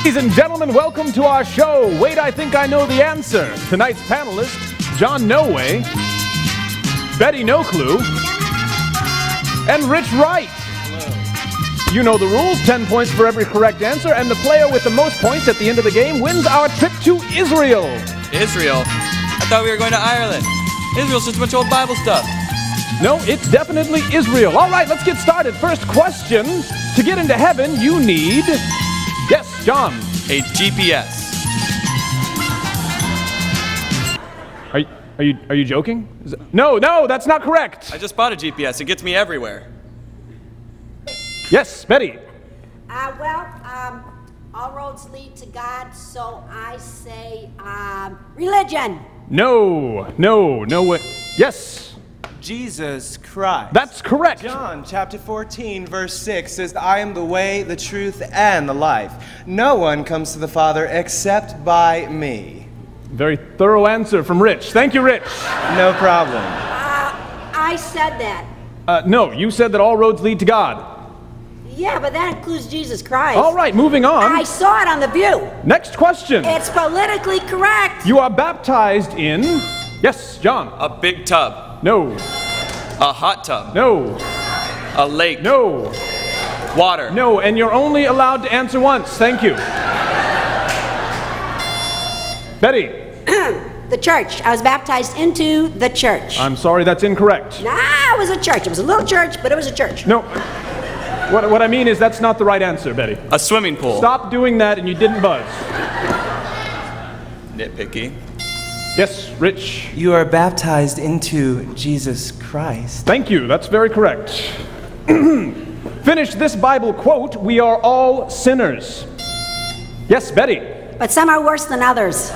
Ladies and gentlemen, welcome to our show. Wait, I think I know the answer. Tonight's panelists, John No Way, Betty No Clue, and Rich Wright. You know the rules, 10 points for every correct answer, and the player with the most points at the end of the game wins our trip to Israel. Israel? I thought we were going to Ireland. Israel's just a bunch of old Bible stuff. No, it's definitely Israel. All right, let's get started. First question. To get into heaven, you need... Yes, John. A GPS. Are you joking? No, that's not correct. I just bought a GPS. It gets me everywhere. Yes, Betty. All roads lead to God, so I say, religion. No way. Yes. Jesus Christ. That's correct. John chapter 14 verse 6 says, I am the way, the truth, and the life. No one comes to the Father except by me. Very thorough answer from Rich. Thank you, Rich. No problem. I said that. No, you said that all roads lead to God. Yeah, but that includes Jesus Christ. All right, moving on. I saw it on The View. Next question. It's politically correct. You are baptized in... Yes, John. A big tub. No. A hot tub. No. A lake. No. Water. No, and you're only allowed to answer once. Thank you. Betty. The church. I was baptized into the church. I'm sorry, that's incorrect. Nah, it was a church. It was a little church, but it was a church. No. What I mean is that's not the right answer, Betty. A swimming pool. Stop doing that and you didn't buzz. Nitpicky. Yes, Rich. You are baptized into Jesus Christ. Thank you, that's very correct. Finish this Bible quote, we are all sinners. Yes, Betty. But some are worse than others.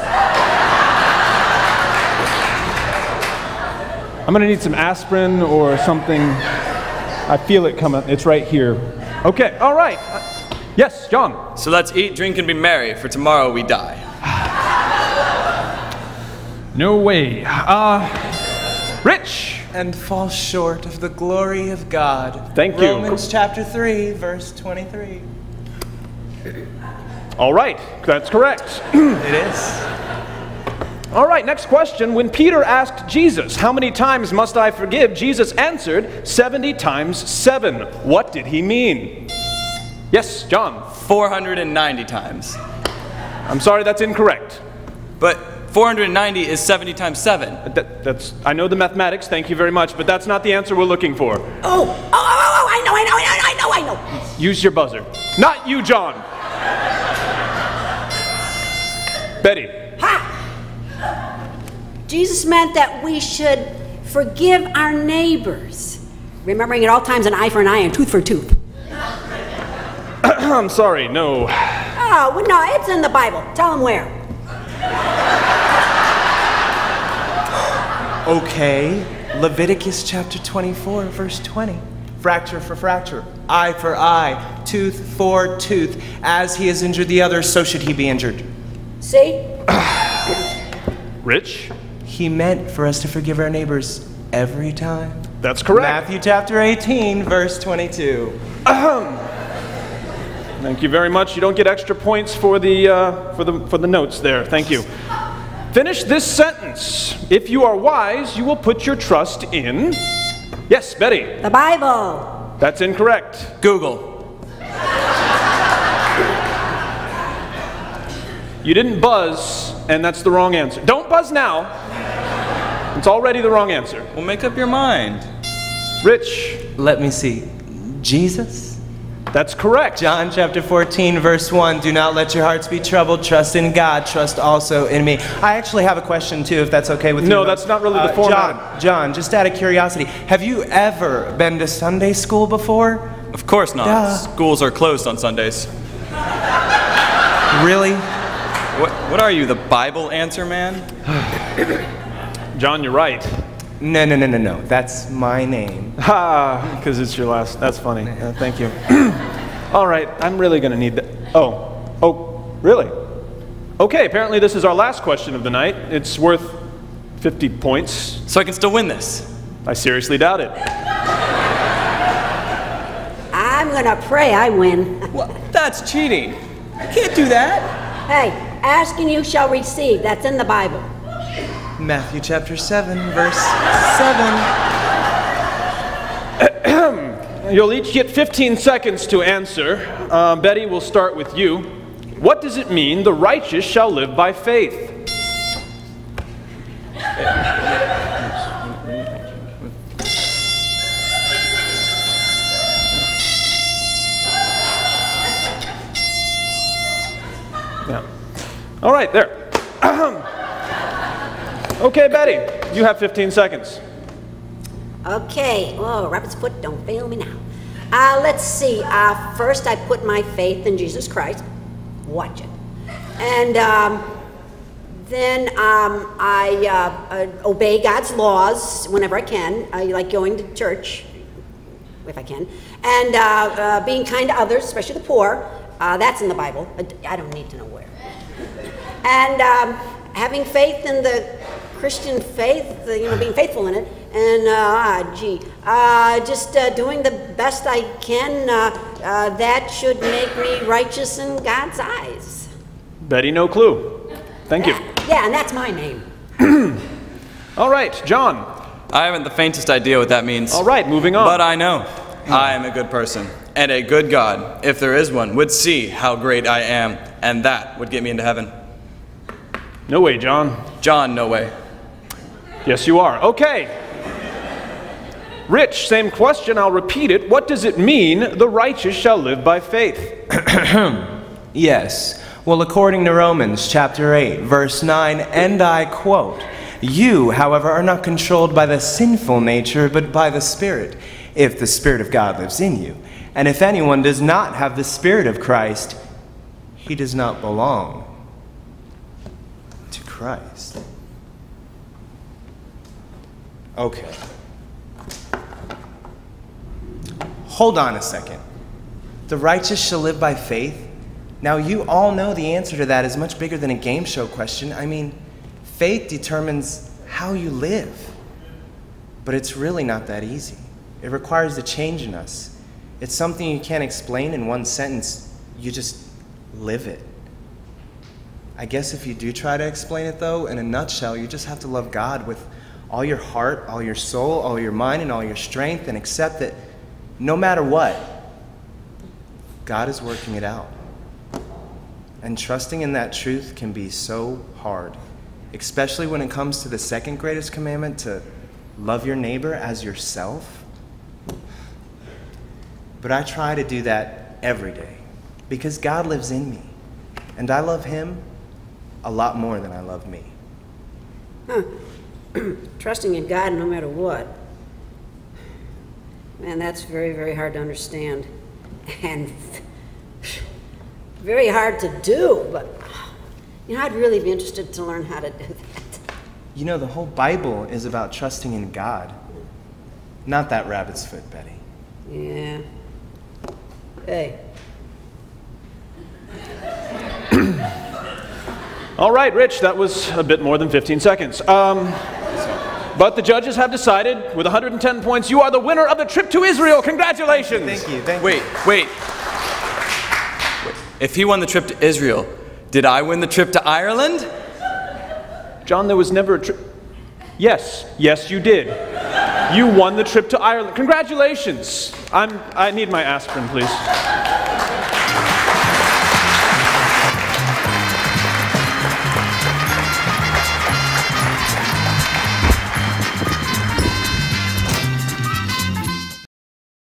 I'm gonna need some aspirin or something. I feel it coming, it's right here. Okay, all right. Yes, John. So let's eat, drink, and be merry, for tomorrow we die. No way. Rich. And fall short of the glory of God. Thank you. Romans chapter 3, verse 23. All right, that's correct. It is. All right, next question. When Peter asked Jesus, how many times must I forgive? Jesus answered, 70 times 7. What did he mean? Yes, John. 490 times. I'm sorry, that's incorrect. But 490 is 70 times 7. I know the mathematics, thank you very much, but that's not the answer we're looking for. I know. Use your buzzer. Not you, John. Betty. Ha! Jesus meant that we should forgive our neighbors, remembering at all times an eye for an eye and tooth for a tooth. I'm sorry, no. Oh, well, no, it's in the Bible. Tell them where. Okay, Leviticus chapter 24, verse 20. Fracture for fracture, eye for eye, tooth for tooth. As he has injured the other, so should he be injured. See? Rich? He meant for us to forgive our neighbors every time. That's correct. Matthew chapter 18, verse 22. Thank you very much. You don't get extra points for the notes there. Thank you. Finish this sentence. If you are wise, you will put your trust in... Yes, Betty. The Bible. That's incorrect. Google. You didn't buzz, and that's the wrong answer. Don't buzz now. It's already the wrong answer. Well, make up your mind. Rich. Let me see. Jesus? That's correct. John chapter 14, verse 1. Do not let your hearts be troubled. Trust in God. Trust also in me. I actually have a question, too, if that's okay with you. No, that's not really the format. John, just out of curiosity, have you ever been to Sunday school before? Of course not. Duh. Schools are closed on Sundays. Really? What are you, the Bible answer man? John, you're right. No. That's my name. Ha, because it's your last. That's funny. Thank you. All right, I'm really going to need that. Oh, really? Okay, apparently this is our last question of the night. It's worth 50 points. So I can still win this? I seriously doubt it. I'm gonna pray I win. Well, that's cheating. I can't do that. Hey, ask and you shall receive. That's in the Bible. Matthew chapter 7, verse 7. You'll each get 15 seconds to answer. Betty, we'll start with you. What does it mean the righteous shall live by faith? Yeah. All right, there. Okay, Betty, you have 15 seconds. Okay. Oh, rabbit's foot, don't fail me now. Let's see. First, I put my faith in Jesus Christ. Watch it. And then I obey God's laws whenever I can. I like going to church, if I can. And being kind to others, especially the poor. That's in the Bible. I don't need to know where. And having faith in the Christian faith, being faithful in it. And, just doing the best I can, that should make me righteous in God's eyes. Betty, no clue. Thank you. Yeah, and that's my name. All right, John. I haven't the faintest idea what that means. All right, moving on. But I know I am a good person, and a good God, if there is one, would see how great I am, and that would get me into heaven. No way, John. John, no way. Yes, you are. Okay. Rich, same question. I'll repeat it. What does it mean the righteous shall live by faith? Yes. Well, according to Romans chapter 8, verse 9, and I quote, "You, however, are not controlled by the sinful nature, but by the Spirit, if the Spirit of God lives in you. And if anyone does not have the Spirit of Christ, he does not belong to Christ." Okay. Hold on a second. The righteous shall live by faith? Now, you all know the answer to that is much bigger than a game show question. I mean, faith determines how you live. But it's really not that easy. It requires a change in us. It's something you can't explain in one sentence. You just live it. I guess if you do try to explain it, though, in a nutshell, you just have to love God with all your heart, all your soul, all your mind, and all your strength, and accept that no matter what, God is working it out. And trusting in that truth can be so hard, especially when it comes to the second greatest commandment, to love your neighbor as yourself. But I try to do that every day because God lives in me, and I love Him a lot more than I love me. Trusting in God no matter what. Man, that's very, very hard to understand. And very hard to do, but I'd really be interested to learn how to do that. You know, the whole Bible is about trusting in God, not that rabbit's foot, Betty. Yeah. Hey. All right, Rich, that was a bit more than 15 seconds. But the judges have decided, with 110 points, you are the winner of the trip to Israel. Congratulations. Thank you. Wait. If he won the trip to Israel, did I win the trip to Ireland? John, there was never a trip. Yes, you did. You won the trip to Ireland. Congratulations. I need my aspirin, please.